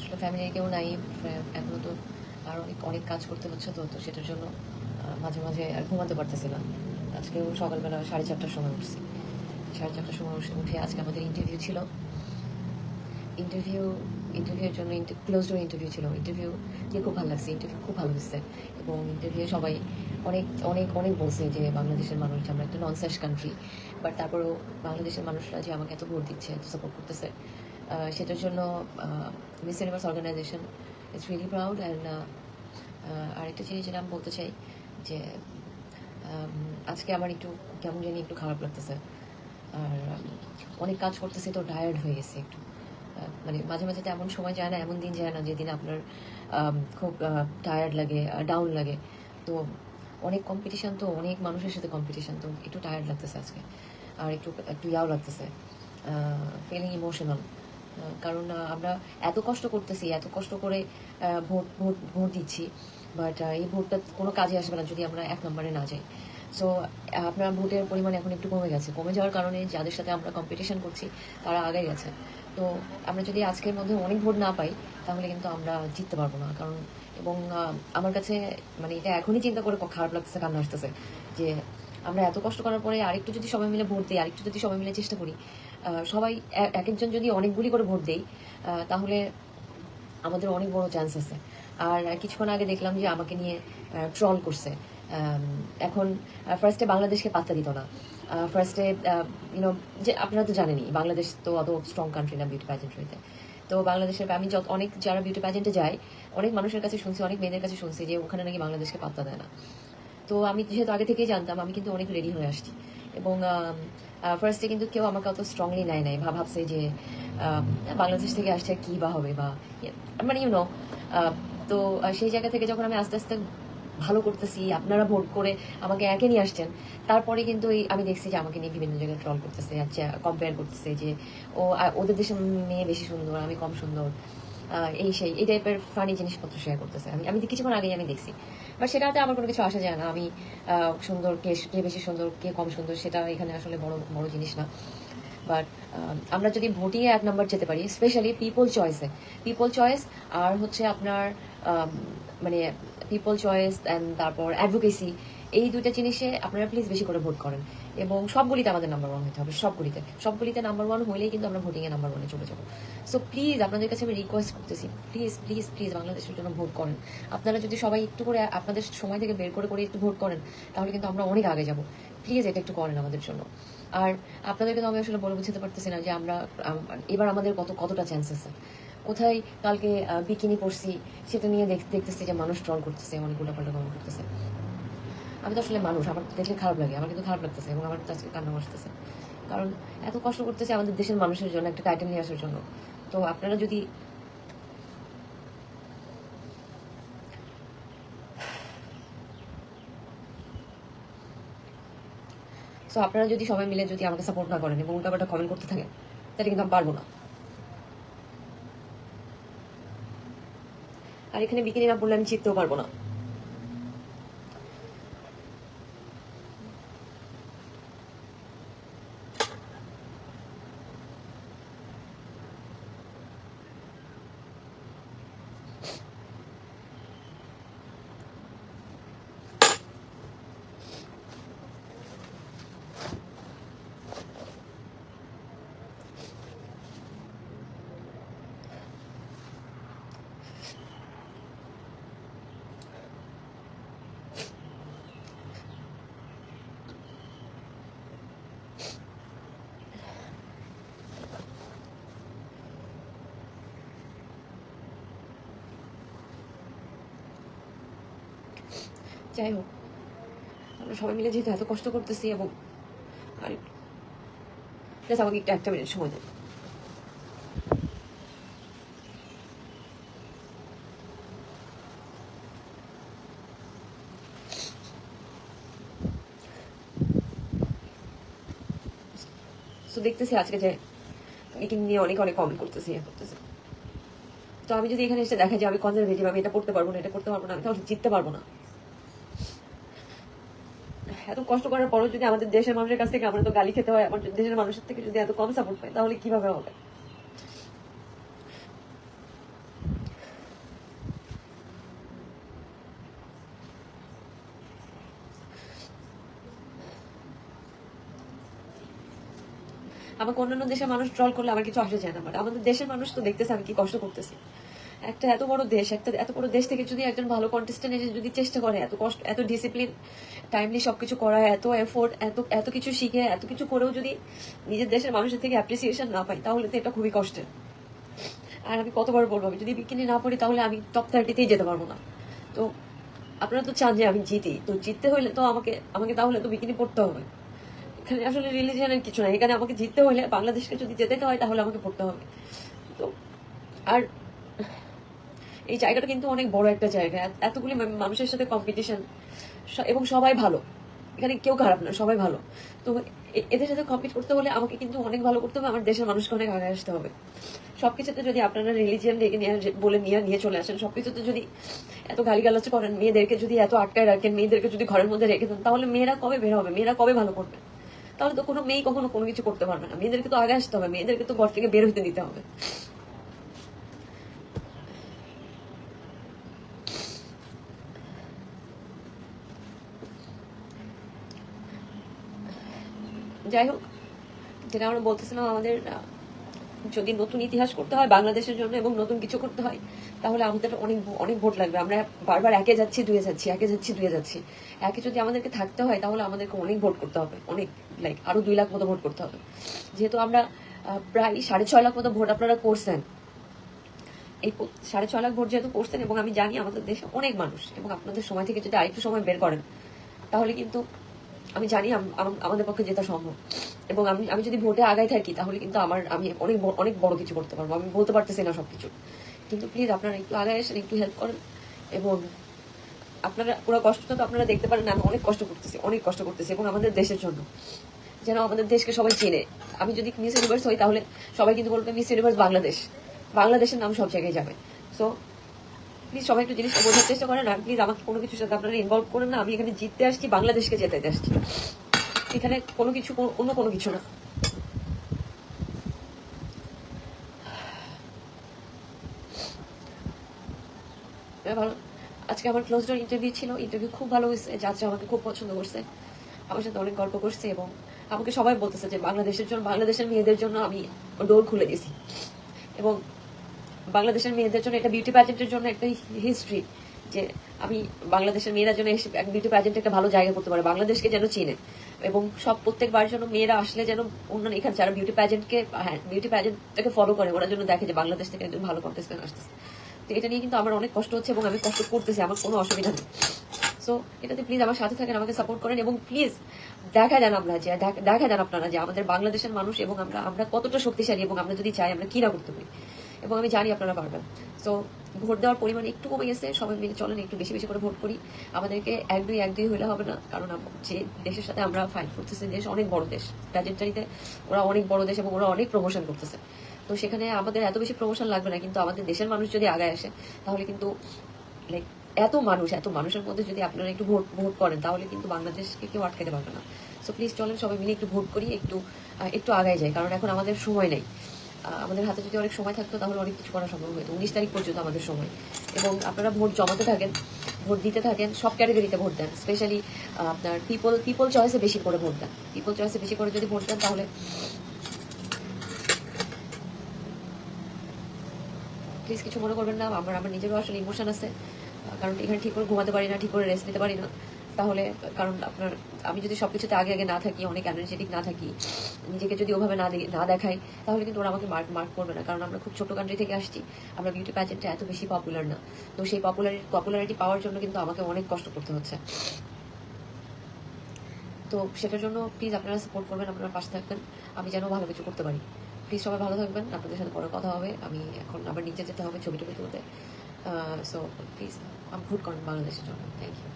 আসলে ফ্যামিলি কেউ নাই এখনো তো, আর অনেক অনেক কাজ করতে হচ্ছে, তো তো সেটার জন্য মাঝে মাঝে আর ঘুমাতে পারতেছি না। আজকেও সকালবেলা 4:30টার সময় উঠছি। 4:30টার সময় উঠে আজকে আমাদের ইন্টারভিউ ছিল। ইন্টারভিউ ইন্টারভিউয়ের জন্য ক্লোজ ডোর ইন্টারভিউ ছিল। ইন্টারভিউ দিয়ে খুব ভালো লাগছে, ইন্টারভিউ খুব ভালো হয়েছে। এবং ইন্টারভিউ সবাই অনেক অনেক অনেক বলছে যে বাংলাদেশের মানুষ, আমরা একটা নন সেশ কান্ট্রি, বাট তারপরেও বাংলাদেশের মানুষরা যে আমাকে এত ভোট দিচ্ছে, এত সাপোর্ট করতেছে, সেটার জন্য Miss Universe organisation it's really proud. And আরেকটা জিনিস যেটা আমি বলতে চাই যে আজকে আমার একটু কেমন জানি একটু খারাপ লাগতেছে। আর অনেক কাজ করতেছি তো টায়ার্ড হয়ে গেছে একটু। মানে মাঝে মাঝে তো এমন সময় যায় না, এমন দিন যায় না যেদিন আপনার খুব টায়ার্ড লাগে, ডাউন লাগে। তো অনেক কম্পিটিশান, তো অনেক মানুষের সাথে কম্পিটিশান, তো একটু টায়ার্ড লাগতেছে আজকে। আর একটু একটু ইয়াও লাগতেছে, ফিলিং ইমোশনাল। কারণ আমরা এত কষ্ট করতেছি, এত কষ্ট করে ভোট ভোট ভোট দিচ্ছি, বাট এই ভোটটা কোনো কাজে আসবে না যদি আমরা 1 নম্বরে না যাই। সো আপনার ভোটের পরিমাণ এখন একটু কমে গেছে, কমে যাওয়ার কারণে যাদের সাথে আমরা কম্পিটিশন করছি তারা আগে গেছে। তো আমরা যদি আজকের মধ্যে অনেক ভোট না পাই তাহলে কিন্তু আমরা জিততে পারবো না। কারণ এবং আমার কাছে মানে এটা এখনই চিন্তা করে খারাপ লাগতেছে, কান্না আসতেছে যে আমরা এত কষ্ট করার পরে আরেকটু যদি সবাই মিলে ভোট দিই, আরেকটু যদি সবাই মিলে চেষ্টা করি, সবাই এক একজন যদি অনেকগুলি করে ভোট দেই, তাহলে আমাদের অনেক বড় চান্স আছে। আর কিছুক্ষণ আগে দেখলাম যে আমাকে নিয়ে ট্রল করছে। এখন ফার্স্টে বাংলাদেশকে পাত্তা দিত না। ফার্স্টে ইউনো, যে আপনারা তো জানেনই বাংলাদেশ তো অত স্ট্রং কান্ট্রি না বিউটি প্যাজেন্ট্রিতে। তো বাংলাদেশের আমি অনেক যারা বিউটি প্যাজেন্টে যায়, অনেক মানুষের কাছে শুনছি, অনেক মেয়েদের কাছে শুনছি যে ওখানে নাকি বাংলাদেশকে পাত্তা দেয় না। তো আমি যেহেতু আগে থেকেই জানতাম, আমি কিন্তু অনেক রেডি হয়ে আসছি। এবং ফার্স্টে কিন্তু কেউ আমাকে অত স্ট্রংলি নেয় নাই, ভাবছে যে বাংলাদেশ থেকে আসছে কী বা হবে, বা মানে ইউনো। তো সেই জায়গা থেকে যখন আমি আস্তে আস্তে ভালো করতেছি, আপনারা ভোট করে আমাকে একে নিয়ে আসছেন, তারপরে কিন্তু আমি দেখছি যে আমাকে নিয়ে বিভিন্ন জায়গায় ট্রল করতেছে, আচ্ছা কম্পেয়ার করতেছে যে ওদের দেশের মেয়ে বেশি সুন্দর, আমি কম সুন্দর, এই টাইপের ফানি জিনিসপত্র শেয়ার করতেছে। আমি কিছুক্ষণ আগেই আমি দেখছি। বাট সেটাতে আমার কোনো কিছু আসা যায় না। আমি সুন্দর, কে বেশি সুন্দর, কে কম সুন্দর, সেটা এখানে আসলে বড় বড় জিনিস না। বাট আমরা যদি ভোটিংয়ে 1 নম্বর যেতে পারি, স্পেশালি পিপল চয়েস আর হচ্ছে আপনার মানে পিপল চয়েস অ্যান্ড তারপর অ্যাডভোকেসি, এই দুইটা জিনিসে আপনারা প্লিজ বেশি করে ভোট করেন। এবং সবগুলিতে আমাদের নাম্বার 1 হতে হবে, সবগুলিতে নাম্বার 1 হলেই কিন্তু আমরা ভোটিংয়ে নাম্বার 1-এ চলে যাবো। সো প্লিজ আপনাদের কাছে আমি রিকোয়েস্ট করতেছি, প্লিজ প্লিজ প্লিজ বাংলাদেশের জন্য ভোট করেন। আপনারা যদি সবাই একটু করে আপনাদের সময় থেকে বের করে করে একটু ভোট করেন, তাহলে কিন্তু আমরা অনেক আগে যাব। প্লিজ এটা একটু করেন আমাদের জন্য। আর আপনাদেরকে তো আমি আসলে বলে বুঝতে পারতেছি না যে আমরা এবার আমাদের কতটা চান্স আছে। কোথায় কালকে বিকিনি পরছি সেটা নিয়ে দেখতেছি যে মানুষ ট্রল করতেছে, অনেক উল্টাপাল্টা কমেন্ট করতেছে। আমি তো আসলে মানুষ, আমার দেখলে খারাপ লাগে, আমার কিন্তু খারাপ লাগতেছে এবং আমার তো আজকে কান্না আসতেছে। কারণ এত কষ্ট করতেছে আমাদের দেশের মানুষের জন্য, একটা টাইটেল নিয়ে আসার জন্য। তো আপনারা যদি সবাই মিলে যদি আমাকে সাপোর্ট না করেন এবং উল্টাপাল্টা কমেন্ট করতে থাকেন, তাহলে কিন্তু আমি পারবো না। আর এখানে বিকিনি না পড়লে আমি জিততেও পারবো না। যাই হোক, আমরা সবাই মিলে যেহেতু এত কষ্ট করতেছি, এবং আর প্লিজ আমাকে একটু 1 মিনিট সময় দেন। তো দেখতেছি আজকে যে এখানে নিয়ে অনেক অনেক কমেন্ট করতেছি, করতেছে। তো আমি যদি এখানে এসে দেখা যায় আমি কনজারভেটিভ, আমি এটা করতে পারবো না, এটা করতে পারবো না, আমি তাহলে জিততে পারবো না। এত কষ্ট করার পরও যদি আমাদের দেশের মানুষের কাছ থেকে আমরা তো গালি খেতে হয়, আমার দেশের মানুষের থেকে যদি এত কম সাপোর্ট পাই তাহলে কিভাবে হবে? আমাকে অন্যান্য দেশের মানুষ ট্রল করলে আমার কিছু আসে যায় না, বাট আমাদের দেশের মানুষ তো দেখতেছে আমি কি কষ্ট করতেছি। একটা এত বড় দেশ, এত বড় দেশ থেকে যদি একজন ভালো কন্টেস্টেন্ট এসে যদি চেষ্টা করে এত কষ্ট, এত ডিসিপ্লিন, টাইমলি সবকিছু করা, এত এফোর্ট, এত কিছু শিখে, এত কিছু করেও যদি নিজের দেশের মানুষের থেকে অ্যাপ্রিসিয়েশন না পাই, তাহলে তো এটা খুবই কষ্টের। আর আমি কতবার বলবো, আমি যদি বিকিনি না পড়ি তাহলে আমি টপ 30তেই যেতে পারবো না। তো আপনারা তো চান যে আমি জিতি, তো জিততে হইলে তো আমাকে তাহলে তো বিকিনি পড়তে হবে। এখানে আসলে রিলিজিয়ানের কিছু নাই, এখানে আমাকে জিততে হলে, বাংলাদেশকে যদি যেতে হয় তাহলে আমাকে পড়তে হবে। তো আর এই জায়গাটা কিন্তু অনেক বড় একটা জায়গা, এতগুলি মানুষের সাথে কম্পিটিশন, এবং সবাই ভালো, এখানে কেউ খারাপ না, সবাই ভালো। তো এদের সাথে কম্পিট করতে হলে আমাকে কিন্তু অনেক ভালো করতে হবে, আমার দেশের মানুষকে অনেক আগে আসতে হবে। সবকিছুতে যদি আপনারা রিলিজিয়ান ডেকে নিয়ে চলে আসেন, সবকিছুতে যদি এত গালিগালাজ করেন, মেয়েদেরকে যদি এত আটকায় রাখেন, মেয়েদেরকে যদি ঘরের মধ্যে রেখে দেন, তাহলে মেয়েরা কবে বের হবে, মেয়েরা কবে ভালো করবে? তাহলে তো কোনো মেয়ে কখনো কোনো কিছু করতে পারবে না। মেয়েদেরকে তো আগে আসতে হবে, মেয়েদেরকে তো ঘর থেকে বের হইতে দিতে হবে। যাই হোক, যেটা আমরা বলতেছিলাম, আমাদের যদি নতুন ইতিহাস করতে হয় বাংলাদেশের জন্য এবং নতুন কিছু করতে হয়, তাহলে আমাদের অনেক অনেক ভোট লাগবে। আমরা বারবার একে যাচ্ছি দুয়ে যাচ্ছি, একে যাচ্ছি দুয়ে যাচ্ছি। একে যদি আমাদেরকে থাকতে হয় তাহলে আমাদেরকে অনেক ভোট করতে হবে, অনেক, লাইক আরো 2 লাখ মতো ভোট করতে হবে। যেহেতু আমরা প্রায় 6.5 লাখ মতো ভোট আপনারা করছেন, এই 6.5 লাখ ভোট যেহেতু করছেন, এবং আমি জানি আমাদের দেশে অনেক মানুষ, এবং আপনাদের সময় থেকে যদি আরেকটু সময় বের করেন, তাহলে কিন্তু আমি জানি আমাদের পক্ষে যেটা সম্ভব। এবং আমি যদি ভোটে আগায় থাকি, তাহলে কিন্তু আমি অনেক অনেক বড় কিছু করতে পারবো। আমি বলতে পারতেছি না সবকিছু, কিন্তু প্লিজ আপনারা একটু আগায় আসেন, একটু হেল্প করেন। এবং আপনারা পুরো কষ্টটা তো আপনারা দেখতে পারেন, আমি অনেক কষ্ট করতেছি, এবং আমাদের দেশের জন্য, যেন আমাদের দেশকে সবাই চেনে। আমি যদি মিস ইউনিভার্স হই, তাহলে সবাই কিন্তু বলবে মিস ইউনিভার্স বাংলাদেশ, বাংলাদেশের নাম সব জায়গায় যাবে। সো প্লিজ সবাই একটু জিনিসটা বোঝার চেষ্টা করেন, আর প্লিজ আমাকে কোনো কিছুর সাথে আপনারা ইনভলভ করেন না। আমি এখানে জিততে আসছি, বাংলাদেশকে জেতাতে আসছি, এখানে কোনো কিছু অন্য কোনো কিছু না। ভালো, আজকে আমার ক্লোজ ডোর ইন্টারভিউ ছিল, ইন্টারভিউ খুব ভালো হয়েছে, যাত্রা আমাকে খুব পছন্দ করছে, আমার সাথে অনেক গল্প করছে, এবং আমাকে সবাই বলতেছে যে বাংলাদেশের জন্য, বাংলাদেশের মেয়েদের জন্য আমি ডোর খুলে দিয়েছি। এবং বাংলাদেশের মেয়েদের জন্য একটা বিউটি প্যাজেন্টের জন্য একটা হিস্ট্রি, যে আমি বাংলাদেশের মেয়েরা যেন এসে বিউটি প্যাজেন্ট একটা ভালো জায়গা করতে পারে, বাংলাদেশকে যেন চিনে, এবং প্রত্যেকবার যেন মেয়েরা আসলে যেন অন্যান্য এখানে যারা বিউটি প্যাজেন্টটাকে ফলো করে, ওরা যেন দেখে যে বাংলাদেশ থেকে একজন ভালো কন্টেস্টেন্ট আসতেছে। তো এটা নিয়ে কিন্তু আমার অনেক কষ্ট হচ্ছে, এবং আমি কষ্ট করতেছি, আমার কোনো অসুবিধা নেই। সো এটাতে প্লিজ আমার সাথে থাকেন, আমাকে সাপোর্ট করেন, এবং প্লিজ দেখা দেন আপনারা যে আমাদের বাংলাদেশের মানুষ, এবং আমরা কতটা শক্তিশালী, এবং আমরা যদি চাই আমরা কি না করতে পারি, এবং আমি জানি আপনারা পারবেন। সো ভোট দেওয়ার পরিমাণ একটু কমে গেছে, সবাই মিলে চলেন একটু বেশি বেশি করে ভোট করি। আমাদেরকে এক দুই হলে হবে না, কারণ যে দেশের সাথে আমরা ফাইট করতেছি, দেশ অনেক বড় দেশ, প্যাজেন্টারিতে ওরা অনেক বড় দেশ, এবং ওরা অনেক প্রমোশন করতেছে। তো সেখানে আমাদের এত বেশি প্রমোশন লাগবে না, কিন্তু আমাদের দেশের মানুষ যদি আগায় আসে, তাহলে কিন্তু লাইক এত মানুষের মধ্যে যদি আপনারা একটু ভোট করেন, তাহলে কিন্তু বাংলাদেশকে কেউ আটকাতে পারবে না। সো প্লিজ চলেন সবাই মিলে একটু ভোট করি, একটু আগায় যাই, কারণ এখন আমাদের সময় নেই। আমাদের হাতে যদি অনেক সময় থাকতো তাহলে অনেক কিছু করা সম্ভব হতো। 19 তারিখ পর্যন্ত আমাদের সময়, এবং আপনারা ভোট জমাতে থাকেন, ভোট দিতে থাকেন, সব ক্যাটাগরিতে ভোট দেন, স্পেশালি আপনার পিপল চয়েসে বেশি করে ভোট দেন। পিপল চয়েসে বেশি করে যদি ভোট দেন, তাহলে প্লিজ কিছু মনে করবেন না। আমার নিজেরও আসলে ইমোশন আছে, কারণ এখানে ঠিক করে ঘুমাতে পারি না, ঠিক করে রেস্ট নিতে পারি না। তাহলে কারণ আমি যদি সবকিছুতে আগে না থাকি, অনেক এনার্জেটিক না থাকি, নিজেকে যদি ওভাবে না দেখাই, তাহলে কিন্তু ওরা আমাকে মার্ক করবে না। কারণ আমরা খুব ছোট কান্ট্রি থেকে আসছি, আমরা বিউটি প্যাজেন্টে এত বেশি পপুলার না। তো সেই পপুলারিটি পাওয়ার জন্য কিন্তু আমাকে অনেক কষ্ট করতে হচ্ছে। তো সেটার জন্য প্লিজ আপনারা সাপোর্ট করবেন, আপনারা পাশে থাকবেন, আমি যেন ভালো কিছু করতে পারি। প্লিজ সবাই ভালো থাকবেন, আপনাদের সাথে পরে কথা হবে। আমি এখন আবার নিচে যেতে হবে ছবি টবি তুলতে। সো প্লিজ ভোট করেন বাংলাদেশের জন্য। Thank you.